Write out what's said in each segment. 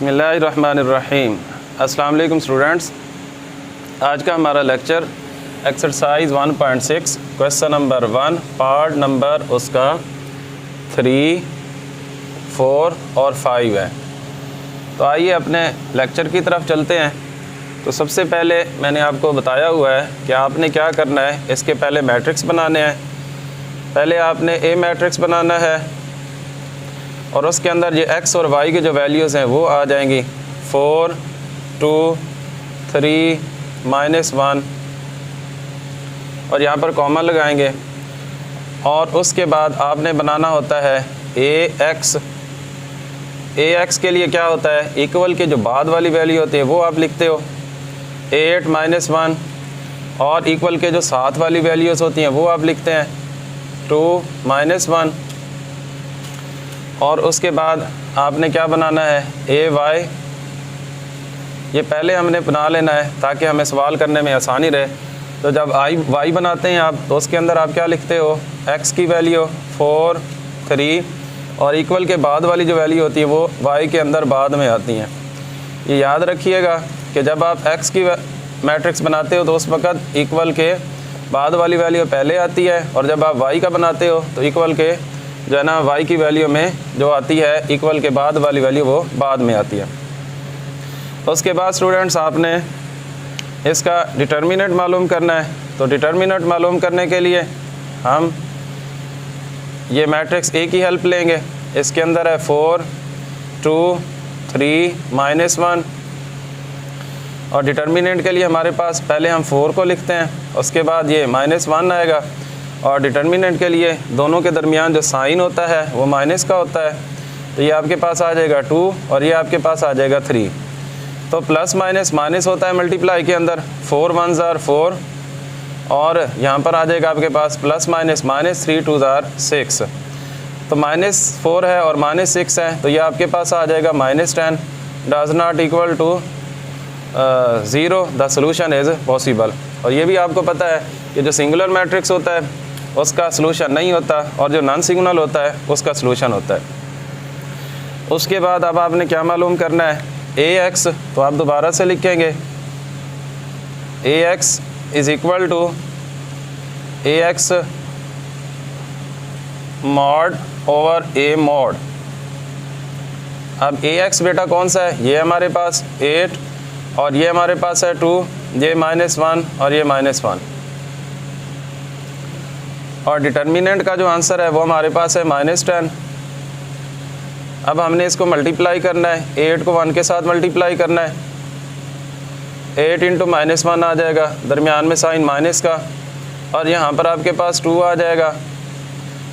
बिस्मिल्लाहिर्रहमानिर्रहीम। अस्सलाम वालेकुम स्टूडेंट्स। आज का हमारा lecture exercise 1.6 question number 1 part number उसका 3, 4 और 5 है। तो आइए अपने लेक्चर की तरफ चलते हैं। तो सबसे पहले मैंने आपको बताया हुआ है कि आपने क्या करना है। इसके पहले मैट्रिक्स बनाने हैं। पहले आपने ए मैट्रिक्स बनाना है और उसके अंदर ये एक्स और वाई के जो वैल्यूज़ हैं वो आ जाएंगी 4, 2, 3, -1 और यहाँ पर कॉमा लगाएंगे। और उसके बाद आपने बनाना होता है ए एक्स के लिए क्या होता है, इक्वल के जो बाद वाली वैल्यू होती है वो आप लिखते हो 8 -1 और इक्वल के जो साथ वाली वैल्यूज़ होती हैं वो आप लिखते हैं 2 -1। और उसके बाद आपने क्या बनाना है ए वाई। ये पहले हमने बना लेना है ताकि हमें सवाल करने में आसानी रहे। तो जब वाई बनाते हैं आप तो उसके अंदर आप क्या लिखते हो, एक्स की वैल्यू 4, 3 और इक्वल के बाद वाली जो वैल्यू होती है वो वाई के अंदर बाद में आती हैं। ये याद रखिएगा कि जब आप एक्स की मैट्रिक्स बनाते हो तो उस वक़्त इक्वल के बाद वाली वैल्यू पहले आती है और जब आप वाई का बनाते हो तो इक्वल के जो है ना वाई की वैल्यू में जो आती है इक्वल के बाद वाली वैल्यू वो बाद में आती है। उसके बाद स्टूडेंट्स आपने इसका डिटर्मिनेंट मालूम करना है। तो डिटर्मिनेंट मालूम करने के लिए हम ये मैट्रिक्स ए की हेल्प लेंगे। इसके अंदर है 4, 2, 3, -1 और डिटर्मिनेंट के लिए हमारे पास पहले हम 4 को लिखते हैं, उसके बाद ये -1 आएगा और डिटर्मिनेंट के लिए दोनों के दरमियान जो साइन होता है वो माइनस का होता है। तो ये आपके पास आ जाएगा 2 और ये आपके पास आ जाएगा 3। तो प्लस माइनस माइनस होता है मल्टीप्लाई के अंदर, 4 1s are 4 और यहाँ पर आ जाएगा आपके पास plus minus minus 3 2s are 6। तो -4 है और -6 है तो ये आपके पास आ जाएगा -10 does not equal to 0। The solution is possible. और ये भी आपको पता है कि जो सिंगुलर मैट्रिक्स होता है उसका सलूशन नहीं होता और जो नॉन सिंगुलर होता है उसका सलूशन होता है। उसके बाद अब आपने क्या मालूम करना है, ए एक्स। तो आप दोबारा से लिखेंगे a x is equal to a x mod over a mod. अब ए एक्स बेटा कौन सा है, ये हमारे पास 8 और ये हमारे पास है 2, ये -1 और ये -1 और डिटर्मिनेंट का जो आंसर है वो हमारे पास है -10। अब हमने इसको मल्टीप्लाई करना है, 8 को 1 के साथ मल्टीप्लाई करना है। 8 × -1 आ जाएगा, दरमियान में साइन माइनस का और यहाँ पर आपके पास 2 आ जाएगा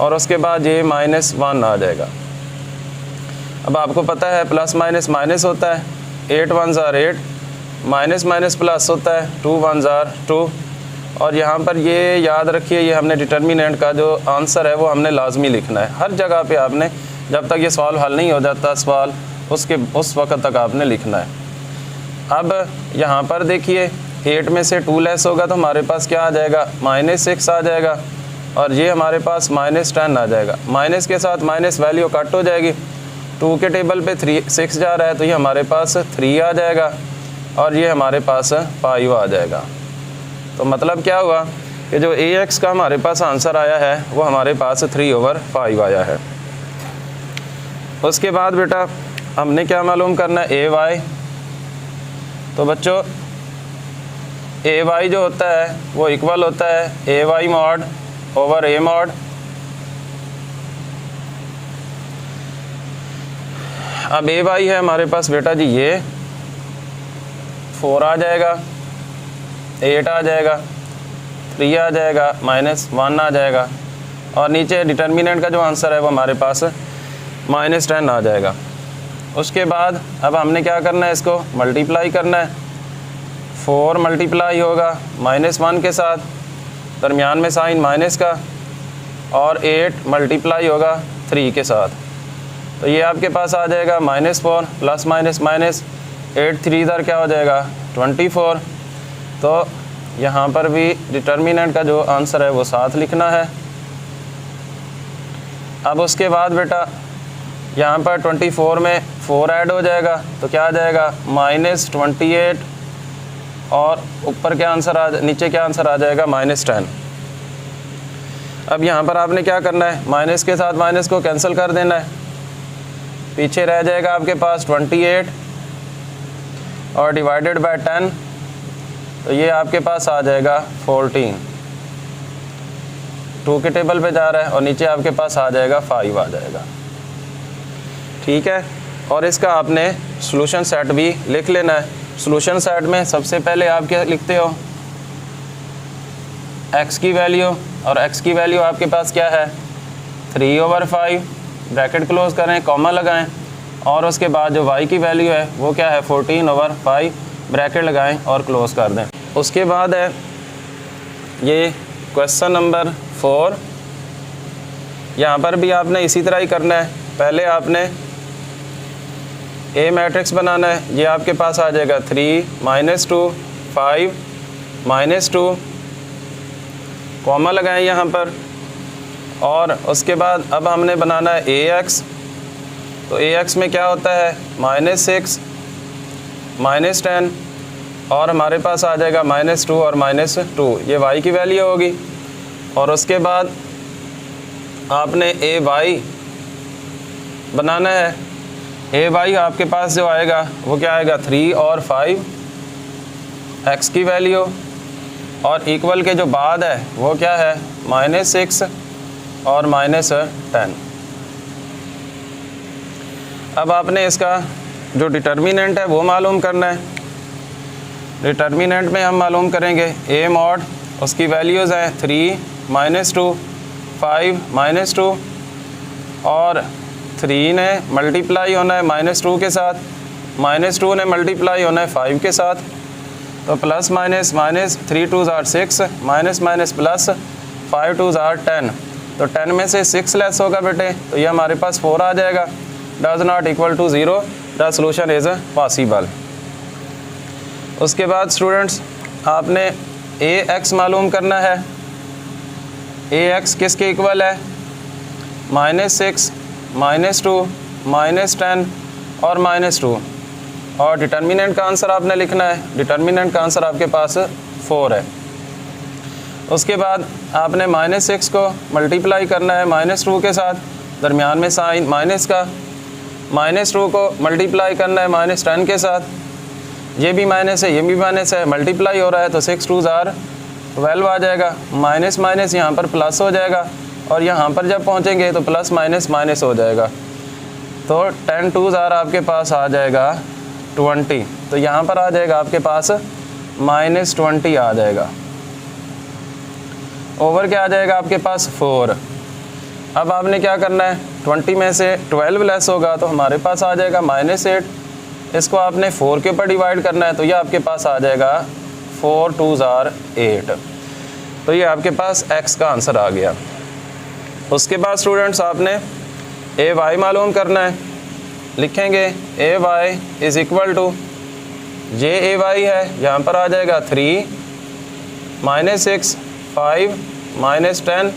और उसके बाद ये -1 आ जाएगा। अब आपको पता है प्लस माइनस माइनस होता है, 8 1s are 8, minus minus plus होता है, 2 1s are 2 और यहाँ पर ये याद रखिए ये हमने डिटर्मिनेंट का जो आंसर है वो हमने लाजमी लिखना है। हर जगह पे आपने जब तक ये सवाल हल नहीं हो जाता सवाल उस वक्त तक आपने लिखना है। अब यहाँ पर देखिए 8 में से 2 लेस होगा तो हमारे पास क्या आ जाएगा, -6 आ जाएगा और ये हमारे पास -10 आ जाएगा। माइनस के साथ माइनस वैल्यू कट हो जाएगी, 2 के टेबल पे 6 जा रहा है तो ये हमारे पास 3 आ जाएगा और ये हमारे पास 5 आ जाएगा। तो मतलब क्या हुआ कि जो ए एक्स का हमारे पास आंसर आया है वो हमारे पास 3/5 आया है। उसके बाद बेटा हमने क्या मालूम करना है, ए वाई। तो बच्चों ए वाई जो होता है वो इक्वल होता है ए Y mod over a mod. अब ए वाई है हमारे पास बेटा जी ये 4 आ जाएगा, 8 आ जाएगा, 3 आ जाएगा, -1 आ जाएगा और नीचे डिटर्मिनेंट का जो आंसर है वो हमारे पास -10 आ जाएगा। उसके बाद अब हमने क्या करना है, इसको मल्टीप्लाई करना है। 4 मल्टीप्लाई होगा -1 के साथ, दरमियान में साइन माइनस का और 8 मल्टीप्लाई होगा 3 के साथ। तो ये आपके पास आ जाएगा -4 प्लस माइनस माइनस 8 3 इधर क्या हो जाएगा 24। तो यहाँ पर भी डिटर्मिनेंट का जो आंसर है वो साथ लिखना है। अब उसके बाद बेटा यहाँ पर 24 में 4 ऐड हो जाएगा तो क्या आ जाएगा -28 और ऊपर क्या आंसर नीचे क्या आंसर आ जाएगा -10। अब यहाँ पर आपने क्या करना है, माइनस के साथ माइनस को कैंसिल कर देना है, पीछे रह जाएगा आपके पास 28 और डिवाइडेड बाय 10, तो ये आपके पास आ जाएगा 14। 2 के टेबल पे जा रहा है और नीचे आपके पास आ जाएगा 5 आ जाएगा। ठीक है, और इसका आपने सॉल्यूशन सेट भी लिख लेना है। सॉल्यूशन सेट में सबसे पहले आप क्या लिखते हो, x की वैल्यू, और x की वैल्यू आपके पास क्या है 3/5, ब्रैकेट क्लोज करें, कॉमा लगाएं, और उसके बाद जो y की वैल्यू है वो क्या है 14/5, ब्रैकेट लगाएं और क्लोज कर दें। उसके बाद है ये क्वेश्चन नंबर 4। यहाँ पर भी आपने इसी तरह ही करना है। पहले आपने ए मैट्रिक्स बनाना है, ये आपके पास आ जाएगा 3 -2 5 -2, कॉमा लगाएं यहाँ पर, और उसके बाद अब हमने बनाना है AX। तो AX में क्या होता है -6 -10, और हमारे पास आ जाएगा -2 और -2, ये y की वैल्यू होगी। और उसके बाद आपने AY बनाना है। AY आपके पास जो आएगा वो क्या आएगा 3 और 5, x की वैल्यू, और इक्वल के जो बाद है वो क्या है -6 और -10। अब आपने इसका जो डिटर्मिनेंट है वो मालूम करना है। डिटर्मिनेंट में हम मालूम करेंगे a मॉड, उसकी वैल्यूज़ हैं 3 -2 5 -2, और 3 ने मल्टीप्लाई होना है -2 के साथ, -2 ने मल्टीप्लाई होना है 5 के साथ, तो plus minus minus 3 2s are 6, minus minus plus 5 2s are 10, तो 10 में से 6 लेस होगा बेटे, तो ये हमारे पास 4 आ जाएगा। Does not equal to 0, the solution is possible. उसके बाद स्टूडेंट्स आपने AX मालूम करना है। AX किसके इक्वल है -6 -2 -10 और -2, और डिटर्मिनेंट का आंसर आपने लिखना है। डिटर्मिनेंट का आंसर आपके पास 4 है। उसके बाद आपने -6 को मल्टीप्लाई करना है -2 के साथ, दरमियान में साइन माइनस का, -2 को मल्टीप्लाई करना है -10 के साथ, ये भी माइनस है ये भी माइनस है, मल्टीप्लाई हो रहा है तो 6 2s are 12 आ जाएगा, माइनस माइनस यहाँ पर प्लस हो जाएगा, और यहाँ पर जब पहुँचेंगे तो प्लस माइनस माइनस हो जाएगा, तो 10 2s are आपके पास आ जाएगा 20, तो यहाँ पर आ जाएगा आपके पास -20 आ जाएगा। ओवर क्या आ जाएगा आपके पास 4। अब आपने क्या करना है, 20 में से 12 लेस होगा तो हमारे पास आ जाएगा -8, इसको आपने 4 के ऊपर डिवाइड करना है, तो ये आपके पास आ जाएगा 4 2s are 8, तो ये आपके पास x का आंसर आ गया। उसके बाद स्टूडेंट्स आपने AY मालूम करना है। लिखेंगे AY is equal to JAY है, यहाँ पर आ जाएगा 3 -6 5 -10,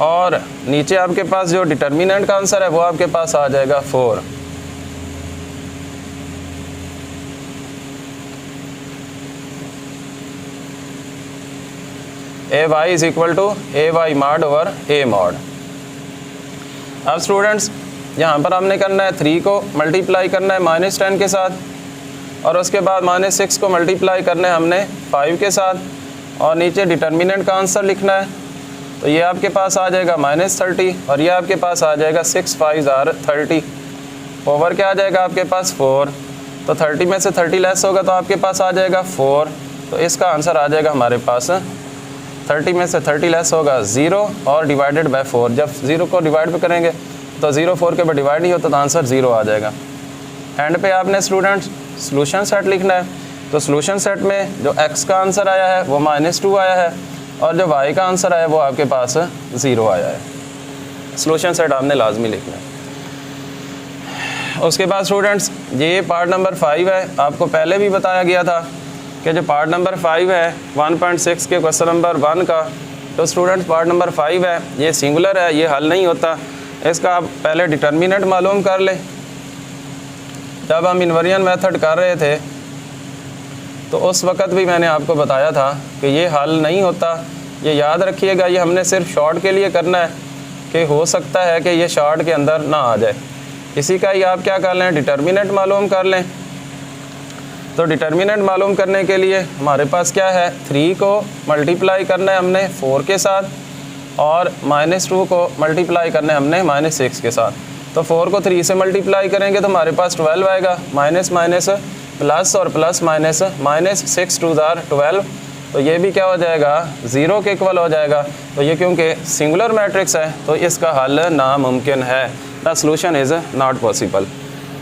और नीचे आपके पास जो डिटर्मिनेंट का आंसर है वो आपके पास आ जाएगा 4। AY is equal to AY mod over A mod. अब स्टूडेंट्स यहाँ पर हमने करना है 3 को मल्टीप्लाई करना है -10 के साथ, और उसके बाद -6 को मल्टीप्लाई करना है हमने 5 के साथ, और नीचे डिटर्मिनेंट का आंसर लिखना है, तो ये आपके पास आ जाएगा -30, और ये आपके पास आ जाएगा 6 5s are 30, ओवर क्या आ जाएगा आपके पास 4, तो 30 में से 30 लेस होगा तो आपके पास आ जाएगा 4, तो इसका आंसर आ जाएगा हमारे पास 30 में से 30 लेस होगा 0 और डिवाइडेड बाय 4। जब 0 को डिवाइड पे करेंगे तो 0 4 के ऊपर डिवाइड नहीं होता तो आंसर 0 आ जाएगा। एंड पे आपने स्टूडेंट्स सॉल्यूशन सेट लिखना है। तो सॉल्यूशन सेट में जो x का आंसर आया है वो -2 आया है, और जो y का आंसर आया वो आपके पास 0 आया है। सॉल्यूशन सेट आपने लाजमी लिखना है। उसके बाद स्टूडेंट्स ये पार्ट नंबर 5 है। आपको पहले भी बताया गया था कि जो पार्ट नंबर 5 है 1.6 के क्वेश्चन नंबर 1 का, तो स्टूडेंट्स पार्ट नंबर 5 है, ये सिंगुलर है, ये हल नहीं होता, इसका आप पहले डिटर्मिनेंट मालूम कर लें। जब हम इन्वर्जन मेथड कर रहे थे तो उस वक़्त भी मैंने आपको बताया था कि ये हल नहीं होता, ये याद रखिएगा। ये हमने सिर्फ शॉर्ट के लिए करना है कि हो सकता है कि ये शॉर्ट के अंदर ना आ जाए। इसी का ही आप क्या कर लें, डिटर्मिनेंट मालूम कर लें। तो डिटर्मिनेंट मालूम करने के लिए हमारे पास क्या है, 3 को मल्टीप्लाई करना है हमने 4 के साथ और -2 को मल्टीप्लाई करना है हमने -6 के साथ। तो 4 को 3 से मल्टीप्लाई करेंगे तो हमारे पास 12 आएगा, माइनस माइनस प्लस और प्लस माइनस, -6 2 12। तो ये भी क्या हो जाएगा, 0 के इक्वल हो जाएगा। तो ये क्योंकि सिंगुलर मैट्रिक्स है तो इसका हल नामुमकिन है, the solution is not possible.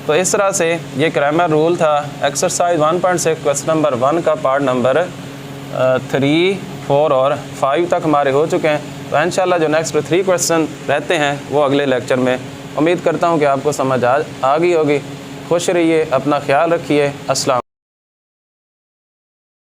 तो इस तरह से ये क्रैमर रूल था। एक्सरसाइज 1.6 क्वेश्चन नंबर 1 का पार्ट नंबर 3, 4 और 5 तक हमारे हो चुके हैं। तो इंशाल्लाह जो नेक्स्ट 3 क्वेश्चन रहते हैं वो अगले लेक्चर में। उम्मीद करता हूँ कि आपको समझ आ गई होगी। खुश रहिए, अपना ख्याल रखिए। अस्सलाम।